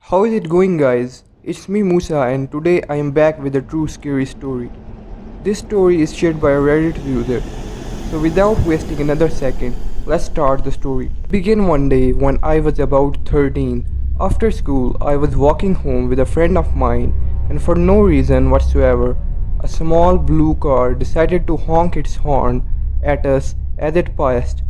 How is it going, guys? It's me Musa, and today I am back with a true scary story. This story is shared by a Reddit user. So without wasting another second, let's start the story. It began one day when I was about 13. After school, I was walking home with a friend of mine, and for no reason whatsoever, a small blue car decided to honk its horn at us as it passed.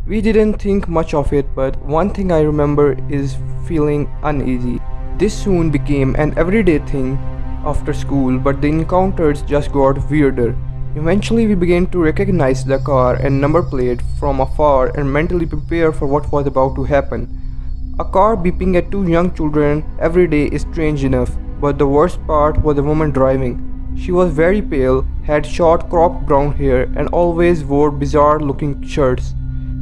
We didn't think much of it, but one thing I remember is feeling uneasy. This soon became an everyday thing after school, but the encounters just got weirder. Eventually, we began to recognize the car and number plate from afar and mentally prepare for what was about to happen. A car beeping at two young children every day is strange enough, but the worst part was the woman driving. She was very pale, had short cropped brown hair, and always wore bizarre looking shirts.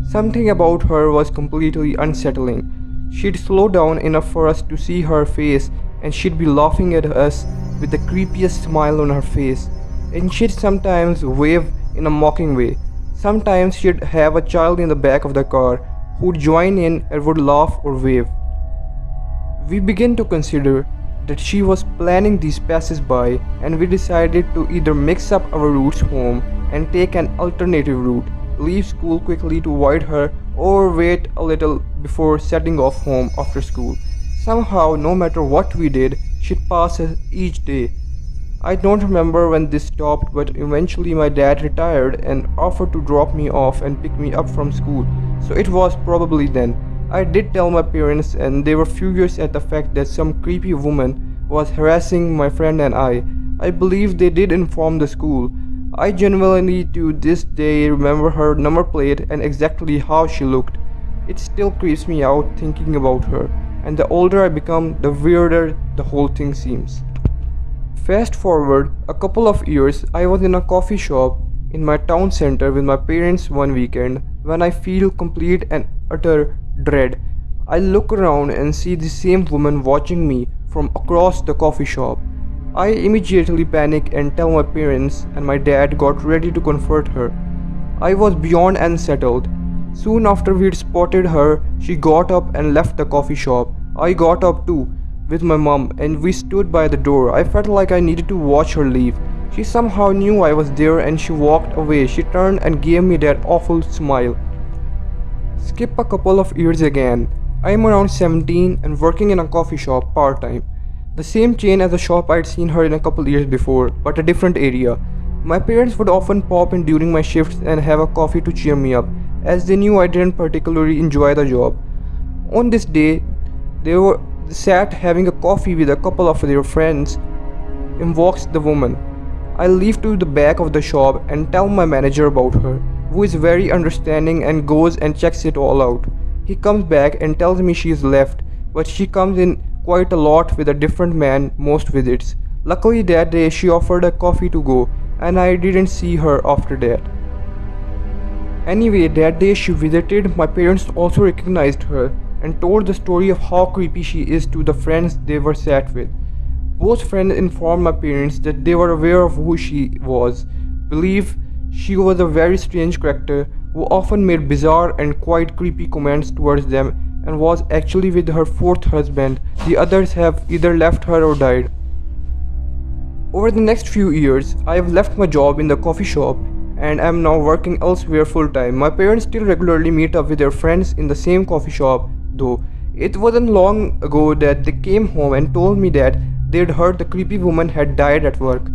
Something about her was completely unsettling. She'd slow down enough for us to see her face, and she'd be laughing at us with the creepiest smile on her face. And she'd sometimes wave in a mocking way. Sometimes she'd have a child in the back of the car who'd join in and would laugh or wave. We began to consider that she was planning these passes by, and we decided to either mix up our routes home and take an alternative route, leave school quickly to avoid her, or wait a little before setting off home after school. Somehow, no matter what we did, she'd pass us each day. I don't remember when this stopped, but eventually my dad retired and offered to drop me off and pick me up from school, so it was probably then. I did tell my parents, and they were furious at the fact that some creepy woman was harassing my friend and I. I believe they did inform the school. I genuinely to this day remember her number plate and exactly how she looked. It still creeps me out thinking about her, and the older I become, the weirder the whole thing seems. Fast forward a couple of years, I was in a coffee shop in my town center with my parents one weekend when I feel complete and utter dread. I look around and see the same woman watching me from across the coffee shop. I immediately panic and tell my parents, and my dad got ready to comfort her. I was beyond unsettled. Soon after we'd spotted her, she got up and left the coffee shop. I got up too, with my mom, and we stood by the door. I felt like I needed to watch her leave. She somehow knew I was there and she walked away. She turned and gave me that awful smile. Skip a couple of years again. I am around 17 and working in a coffee shop part-time. The same chain as the shop I'd seen her in a couple years before, but a different area. My parents would often pop in during my shifts and have a coffee to cheer me up, as they knew I didn't particularly enjoy the job. On this day, they were sat having a coffee with a couple of their friends. In walks the woman. I leave to the back of the shop and tell my manager about her, who is very understanding and goes and checks it all out. He comes back and tells me she's left, but she comes in quite a lot with a different man most visits. Luckily that day she offered a coffee to go, and I didn't see her after that. Anyway, that day she visited, my parents also recognized her and told the story of how creepy she is to the friends they were sat with. Both friends informed my parents that they were aware of who she was, believe she was a very strange character who often made bizarre and quite creepy comments towards them, and was actually with her fourth husband. The others have either left her or died. Over the next few years, I have left my job in the coffee shop and am now working elsewhere full-time. My parents still regularly meet up with their friends in the same coffee shop, though. It wasn't long ago that they came home and told me that they'd heard the creepy woman had died at work.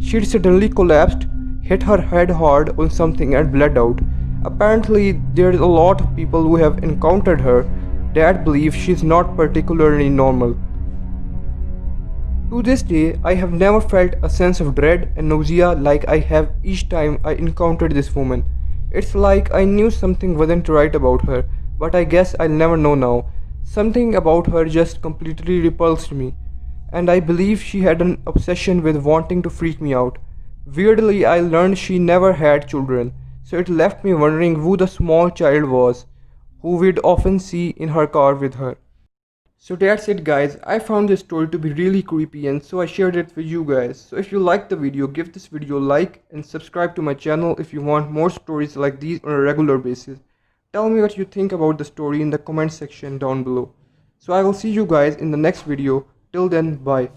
She'd suddenly collapsed, hit her head hard on something and bled out. Apparently, there's a lot of people who have encountered her that believe she's not particularly normal. To this day, I have never felt a sense of dread and nausea like I have each time I encountered this woman. It's like I knew something wasn't right about her, but I guess I'll never know now. Something about her just completely repulsed me, and I believe she had an obsession with wanting to freak me out. Weirdly, I learned she never had children, so it left me wondering who the small child was, who we'd often see in her car with her. So that's it guys, I found this story to be really creepy, and so I shared it with you guys. So if you liked the video, give this video a like and subscribe to my channel if you want more stories like these on a regular basis. Tell me what you think about the story in the comment section down below. So I will see you guys in the next video. Till then, bye.